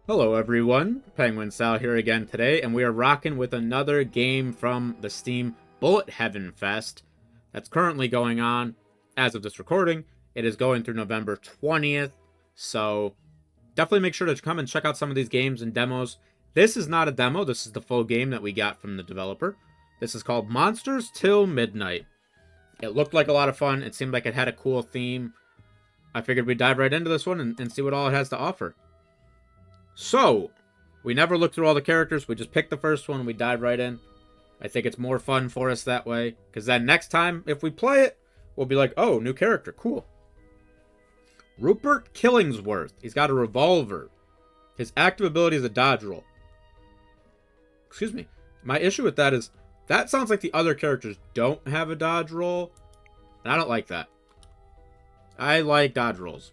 Hello everyone, PenguinSal here again today, and we are rocking with another game from the Steam Bullet Heaven Fest that's currently going on as of this recording. It is going through November 20th, so definitely make sure to come and check out some of these games and demos. This is not a demo, this is the full game that we got from the developer. This is called Monsters Till Midnight. It looked like a lot of fun, it seemed like it had a cool theme. I figured we'd dive right into this one and see what all it has to offer. So, we never looked through all the characters, we just picked the first one, we dive right in. I think it's more fun for us that way, because then next time, if we play it, we'll be like, oh, new character, cool. Rupert Killingsworth, he's got a revolver. His active ability is a dodge roll. Excuse me, my issue with that is, that sounds like the other characters don't have a dodge roll, and I don't like that. I like dodge rolls.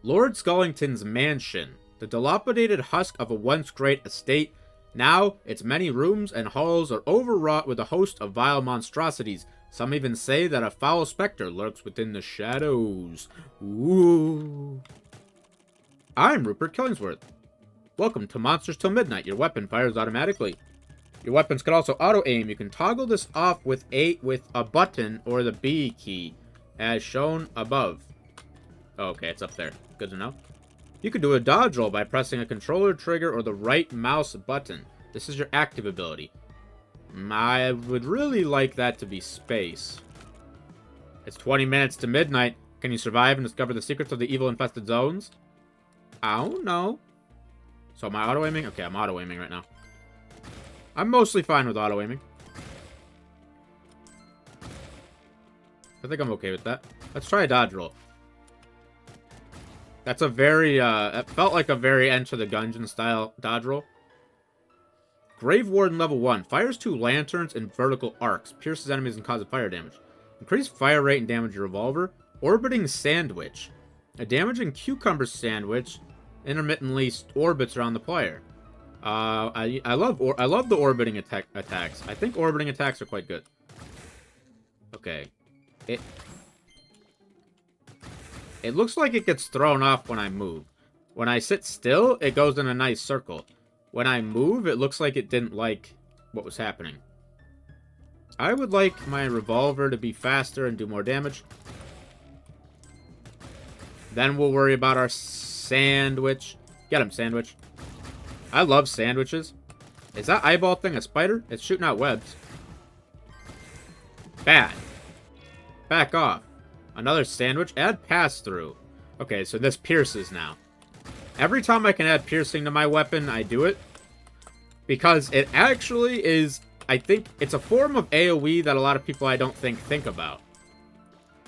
Lord Skullington's mansion. The dilapidated husk of a once great estate. Now, its many rooms and halls are overwrought with a host of vile monstrosities. Some even say that a foul specter lurks within the shadows. Ooh. I'm Rupert Killingsworth. Welcome to Monsters Till Midnight. Your weapon fires automatically. Your weapons can also auto-aim. You can toggle this off with a button or the B key, as shown above. Okay, it's up there. Good to know. You can do a dodge roll by pressing a controller trigger or the right mouse button. This is your active ability. I would really like that to be space. It's 20 minutes to midnight. Can you survive and discover the secrets of the evil-infested zones? I don't know. So am I auto-aiming? Okay, I'm auto-aiming right now. I'm mostly fine with auto-aiming. I think I'm okay with that. Let's try a dodge roll. That's a very, it felt like a very Enter the Gungeon style dodge roll. Grave Warden level 1. Fires 2 lanterns in vertical arcs. Pierces enemies and causes fire damage. Increase fire rate and damage your revolver. Orbiting Sandwich. A damaging cucumber sandwich intermittently orbits around the player. I love the orbiting attacks. I think orbiting attacks are quite good. Okay. It looks like it gets thrown off when I move. When I sit still, it goes in a nice circle. When I move, it looks like it didn't like what was happening. I would like my revolver to be faster and do more damage. Then we'll worry about our sandwich. Get him, sandwich. I love sandwiches. Is that eyeball thing a spider? It's shooting out webs. Bad. Back off. Another sandwich. Add pass-through. Okay, so this pierces now. Every time I can add piercing to my weapon, I do it. Because it actually is, I think, it's a form of AoE that a lot of people I don't think about.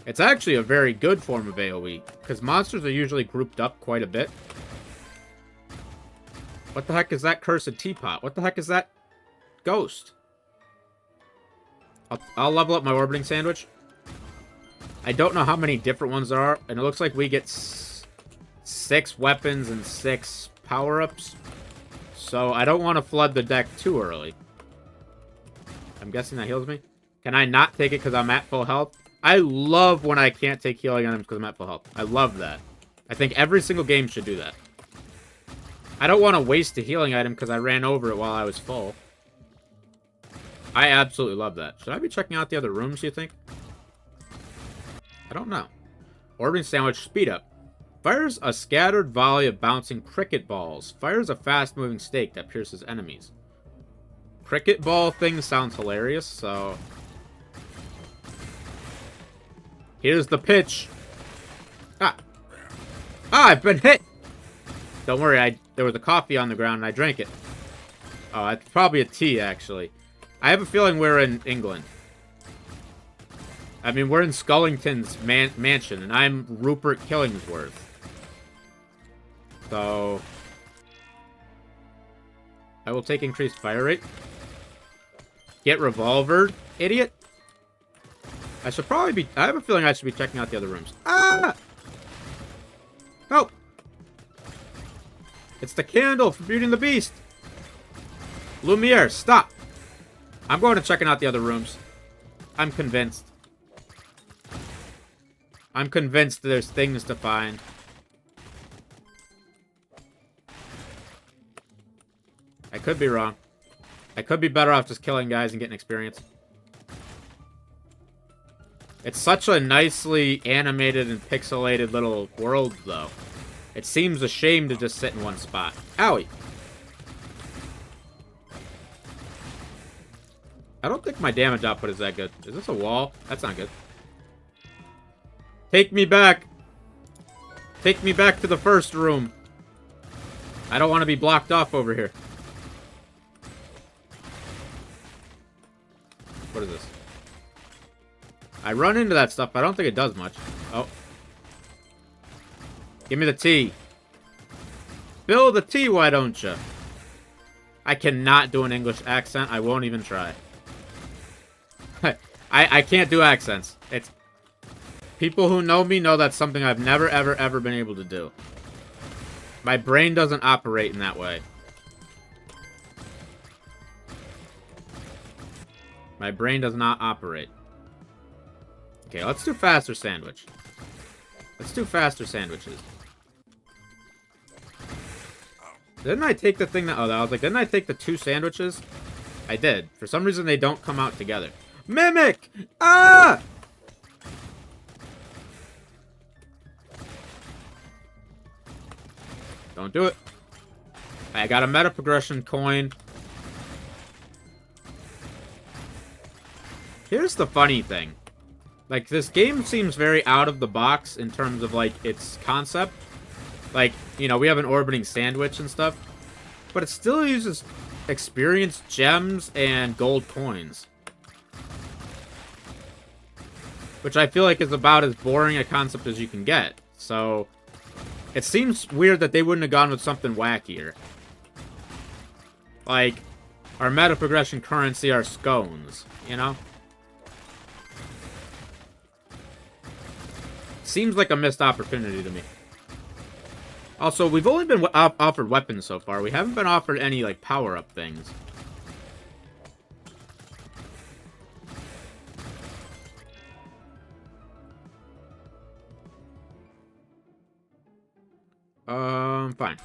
It's actually a very good form of AoE. Because monsters are usually grouped up quite a bit. What the heck is that cursed teapot? What the heck is that ghost? I'll level up my orbiting sandwich. I don't know how many different ones there are, and it looks like we get 6 weapons and 6 power-ups. So I don't want to flood the deck too early. I'm guessing that heals me. Can I not take it because I'm at full health? I love when I can't take healing items because I'm at full health. I love that. I think every single game should do that. I don't want to waste a healing item because I ran over it while I was full. I absolutely love that. Should I be checking out the other rooms, you think? I don't know. Orbiting Sandwich, speed up. Fires a scattered volley of bouncing cricket balls. Fires a fast-moving stake that pierces enemies. Cricket ball thing sounds hilarious, so... Here's the pitch. Ah, I've been hit! Don't worry, there was a coffee on the ground and I drank it. Oh, it's probably a tea, actually. I have a feeling we're in England. I mean, we're in Skullington's mansion, and I'm Rupert Killingsworth. So... I will take increased fire rate. Get revolvered, idiot. I should probably be... I have a feeling I should be checking out the other rooms. Ah! Help! It's the candle for Beauty and the Beast. Lumiere, stop. I'm going to checking out the other rooms. I'm convinced. I'm convinced there's things to find. could be wrong. I could be better off just killing guys and getting experience. It's such a nicely animated and pixelated little world, though. It seems a shame to just sit in one spot. Owie! I don't think my damage output is that good. Is this a wall? That's not good. Take me back! Take me back to the first room. I don't want to be blocked off over here. What is this? I run into that stuff, but I don't think it does much. Oh. Give me the tea. Fill the tea, why don't you? I cannot do an English accent. I won't even try. I can't do accents. It's... People who know me know that's something I've never, ever, ever been able to do. My brain doesn't operate in that way. My brain does not operate. Okay, let's do faster sandwich. Let's do faster sandwiches. Didn't I take the thing that... Oh, I was like, didn't I take the 2 sandwiches? I did. For some reason, they don't come out together. Mimic! Ah! Don't do it. I got a meta progression coin. Here's the funny thing. Like, this game seems very out of the box in terms of, like, its concept. Like, you know, we have an orbiting sandwich and stuff. But it still uses experience gems and gold coins. Which I feel like is about as boring a concept as you can get. So, it seems weird that they wouldn't have gone with something wackier. Like, our meta progression currency are scones, you know? Seems like a missed opportunity to me. Also, we've only been offered weapons so far. We haven't been offered any, like, power-up things. Fine.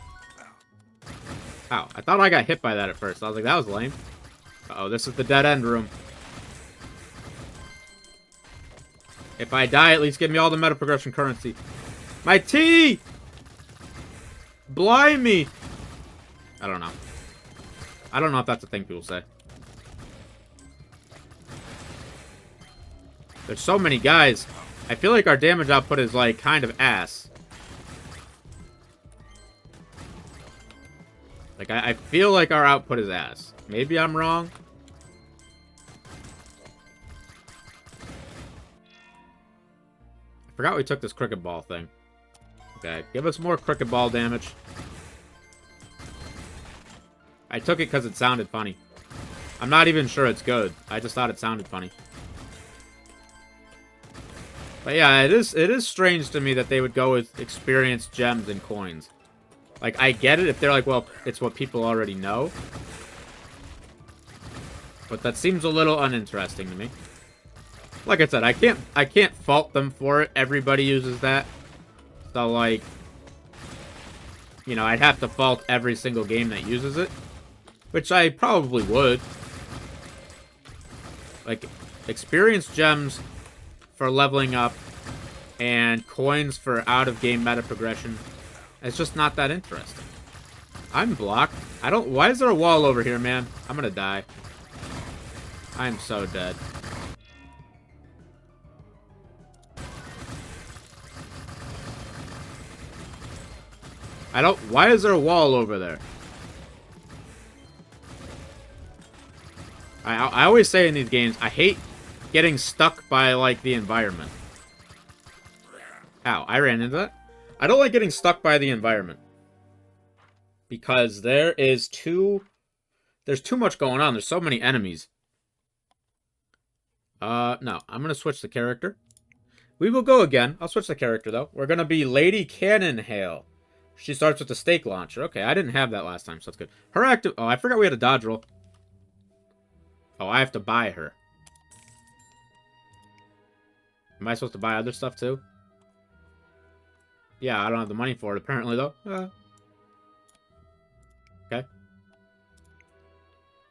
Ow, I thought I got hit by that at first. I was like, that was lame. Uh-oh, this is the dead end room. If I die, at least give me all the meta progression currency. My tea! Blimey! I don't know. I don't know if that's a thing people say. There's so many guys. I feel like our damage output is, like, kind of ass. Like, I feel like our output is ass. Maybe I'm wrong. I forgot we took this cricket ball thing. Okay, give us more cricket ball damage. I took it because it sounded funny. I'm not even sure it's good. I just thought it sounded funny. But yeah, it is strange to me that they would go with experience, gems, and coins. Like, I get it if they're like, well, it's what people already know. But that seems a little uninteresting to me. Like I said, I can't fault them for it. Everybody uses that. So, like, you know, I'd have to fault every single game that uses it. Which I probably would. Like, experience gems for leveling up and coins for out-of-game meta progression. It's just not that interesting. I'm blocked. I don't... Why is there a wall over here, man? I'm gonna die. I'm so dead. I don't... Why is there a wall over there? I always say in these games, I hate getting stuck by, like, the environment. Ow, I ran into that. I don't like getting stuck by the environment. Because there's too much going on. There's so many enemies. No. I'm gonna switch the character. We will go again. I'll switch the character, though. We're gonna be Lady Cannonhail. She starts with the stake launcher. Okay, I didn't have that last time, so that's good. Her active... Oh, I forgot we had a dodge roll. Oh, I have to buy her. Am I supposed to buy other stuff, too? Yeah, I don't have the money for it, apparently, though. Okay.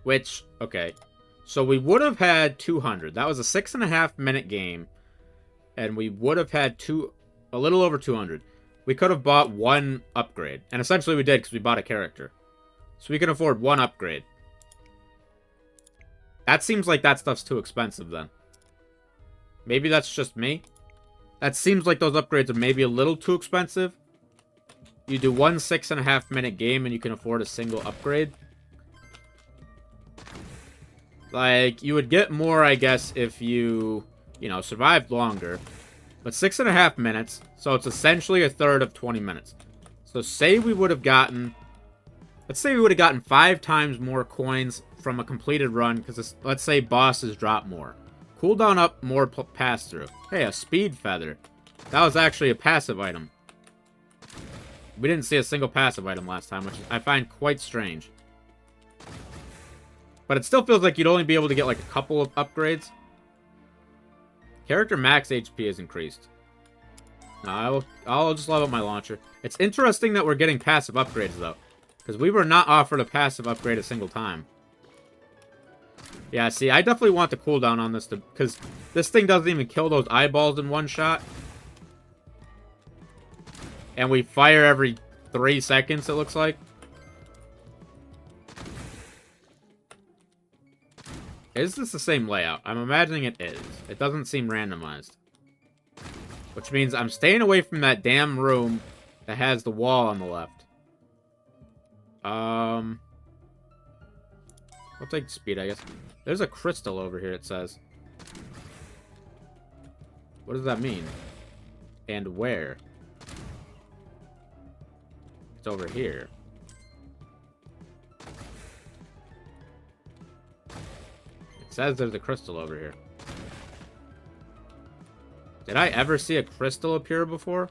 Which, okay. So we would have had 200. That was a 6.5-minute game. And we would have had a little over 200. We could have bought one upgrade. And essentially we did because we bought a character. So we can afford one upgrade. That seems like that stuff's too expensive then. Maybe that's just me. That seems like those upgrades are maybe a little too expensive. You do one 6.5-minute game and you can afford a single upgrade. Like, you would get more, I guess, if you survived longer. But 6.5 minutes, so it's essentially a third of 20 minutes. So say we would have gotten, let's say we would have gotten 5 times more coins from a completed run, because let's say bosses drop more. Cooldown up more pass-through. Hey, a speed feather. That was actually a passive item. We didn't see a single passive item last time, which I find quite strange. But it still feels like you'd only be able to get like a couple of upgrades. Character max HP is increased. No, I'll just level up my launcher. It's interesting that we're getting passive upgrades, though. Because we were not offered a passive upgrade a single time. Yeah, see, I definitely want the cooldown on this, because this thing doesn't even kill those eyeballs in one shot. And we fire every 3 seconds, it looks like. Is this the same layout? I'm imagining it is. It doesn't seem randomized. Which means I'm staying away from that damn room that has the wall on the left. I'll take speed, I guess. There's a crystal over here, it says. What does that mean? And where? It's over here. It says there's a crystal over here. Did I ever see a crystal appear before?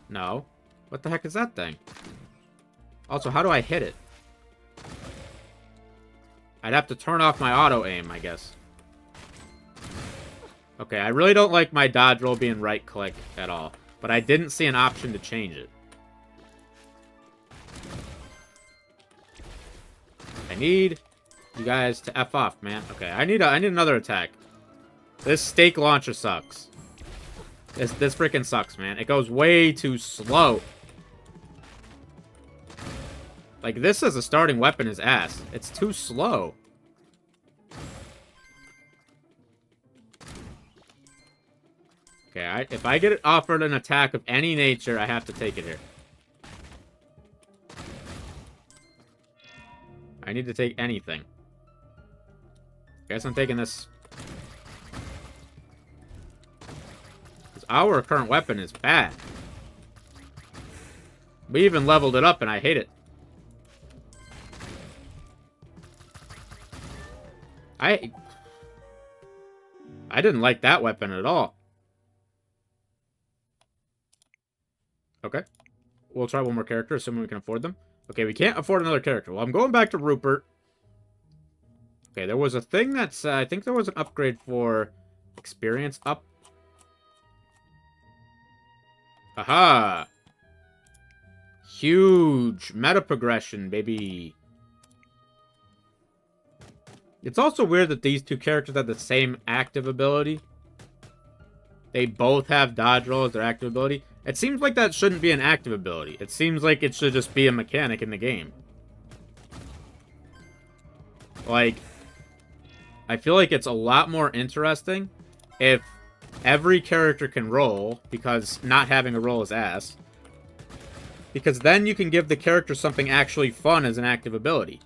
No. What the heck is that thing? Also, how do I hit it? I'd have to turn off my auto-aim, I guess. Okay, I really don't like my dodge roll being right-click at all. But I didn't see an option to change it. I need you guys to F off, man. Okay, I need another attack. This stake launcher sucks. This freaking sucks, man. It goes way too slow. Like, this as a starting weapon is ass. It's too slow. Okay, if I get offered an attack of any nature, I have to take it here. I need to take anything. Guess I'm taking this. Because our current weapon is bad. We even leveled it up and I hate it. I didn't like that weapon at all. Okay. We'll try one more character, assuming we can afford them. Okay, we can't afford another character. Well, I'm going back to Rupert. Okay, there was a thing that's... I think there was an upgrade for experience up. Aha! Huge meta progression, baby. It's also weird that these two characters have the same active ability. They both have dodge roll as their active ability. It seems like that shouldn't be an active ability. It seems like it should just be a mechanic in the game. Like, I feel like it's a lot more interesting if every character can roll, because not having a roll is ass. Because then you can give the character something actually fun as an active ability.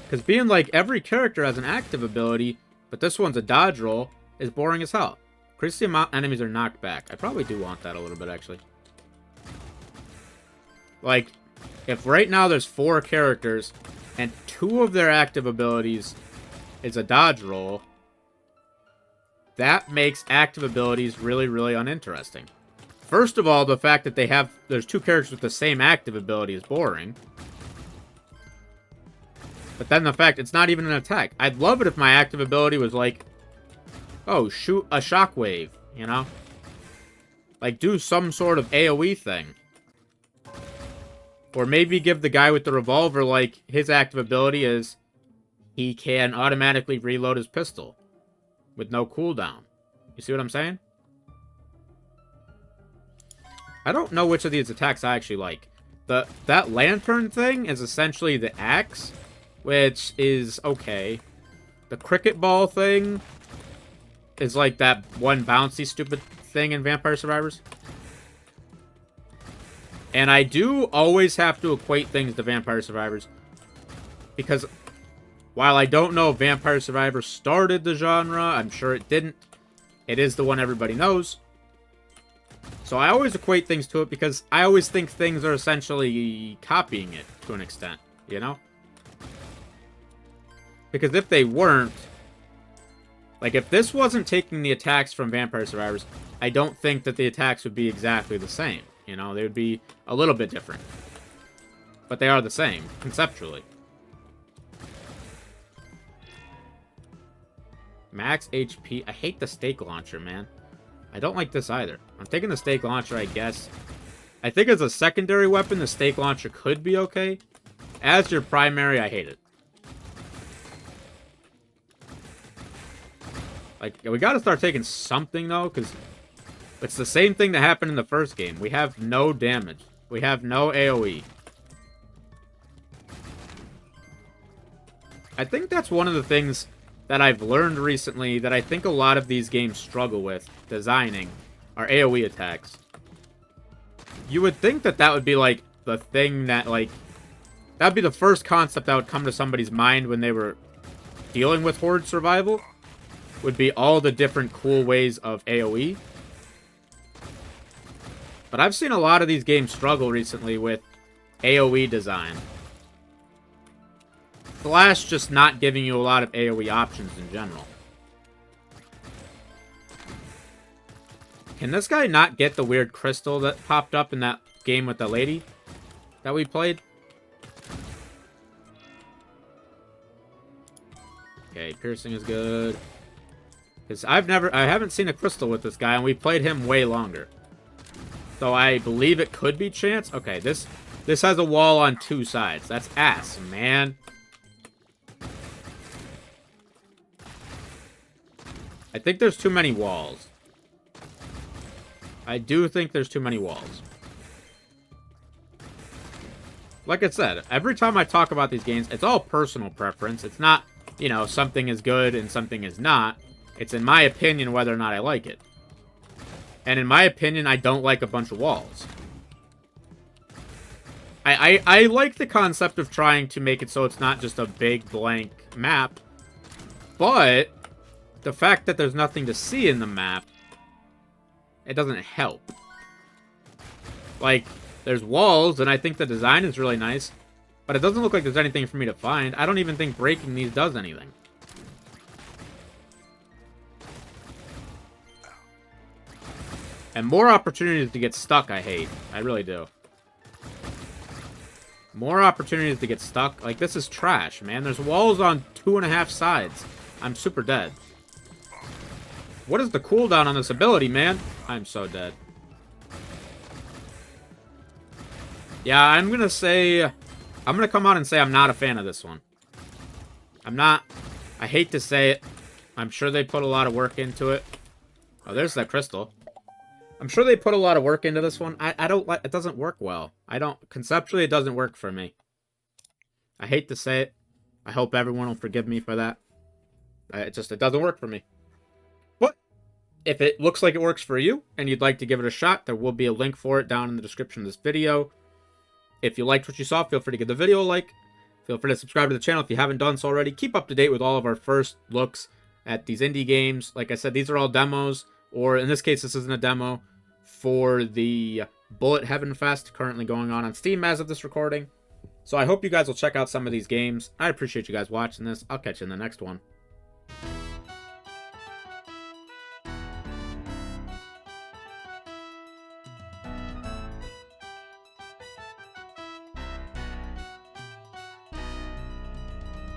Because being like, every character has an active ability, but this one's a dodge roll, is boring as hell. Increase the amount enemies are knocked back. I probably do want that a little bit, actually. Like, if right now there's 4 characters, and 2 of their active abilities is a dodge roll, that makes active abilities really, really uninteresting. First of all, the fact that there's 2 characters with the same active ability is boring. But then the fact it's not even an attack. I'd love it if my active ability was like, oh, shoot a shockwave, you know? Like, do some sort of AoE thing. Or maybe give the guy with the revolver, like, his active ability is he can automatically reload his pistol with no cooldown. You see what I'm saying? I don't know which of these attacks I actually like. That lantern thing is essentially the axe, which is okay. The cricket ball thing is like that one bouncy stupid thing in Vampire Survivors. And I do always have to equate things to Vampire Survivors, because while I don't know if Vampire Survivors started the genre, I'm sure it didn't. It is the one everybody knows. So I always equate things to it because I always think things are essentially copying it to an extent, you know? Because if they weren't, like if this wasn't taking the attacks from Vampire Survivors, I don't think that the attacks would be exactly the same. You know, they would be a little bit different. But they are the same, conceptually. Max HP. I hate the stake launcher, man. I don't like this either. I'm taking the stake launcher, I guess. I think as a secondary weapon, the stake launcher could be okay. As your primary, I hate it. Like, we gotta start taking something, though, because it's the same thing that happened in the first game. We have no damage. We have no AoE. I think that's one of the things that I've learned recently that I think a lot of these games struggle with designing are AoE attacks. You would think that that would be, like, the thing that, like, that would be the first concept that would come to somebody's mind when they were dealing with Horde survival, would be all the different cool ways of AoE. But I've seen a lot of these games struggle recently with AoE design. Slash just not giving you a lot of AoE options in general. Can this guy not get the weird crystal that popped up in that game with the lady that we played? Okay, piercing is good. Because I haven't seen a crystal with this guy, and we played him way longer. So I believe it could be chance. Okay, this has a wall on two sides. That's ass, man. I think there's too many walls. I do think there's too many walls. Like I said, every time I talk about these games, it's all personal preference. It's not, you know, something is good and something is not. It's in my opinion whether or not I like it. And in my opinion, I don't like a bunch of walls. I like the concept of trying to make it so it's not just a big blank map. But the fact that there's nothing to see in the map, it doesn't help. Like, there's walls, and I think the design is really nice. But it doesn't look like there's anything for me to find. I don't even think breaking these does anything. And more opportunities to get stuck, I hate. I really do. More opportunities to get stuck. Like, this is trash, man. There's walls on 2.5 sides. I'm super dead. What is the cooldown on this ability, man? I'm so dead. Yeah, I'm gonna say... I'm gonna come out and say I'm not a fan of this one. I'm not... I hate to say it. I'm sure they put a lot of work into it. Oh, there's that crystal. I'm sure they put a lot of work into this one. I don't like... It doesn't work well. Conceptually, it doesn't work for me. I hate to say it. I hope everyone will forgive me for that. It doesn't work for me. But if it looks like it works for you, and you'd like to give it a shot, there will be a link for it down in the description of this video. If you liked what you saw, feel free to give the video a like. Feel free to subscribe to the channel if you haven't done so already. Keep up to date with all of our first looks at these indie games. Like I said, these are all demos, or in this case, this isn't a demo, for the Bullet Heaven Fest currently going on Steam as of this recording. So I hope you guys will check out some of these games. I appreciate you guys watching this. I'll catch you in the next one.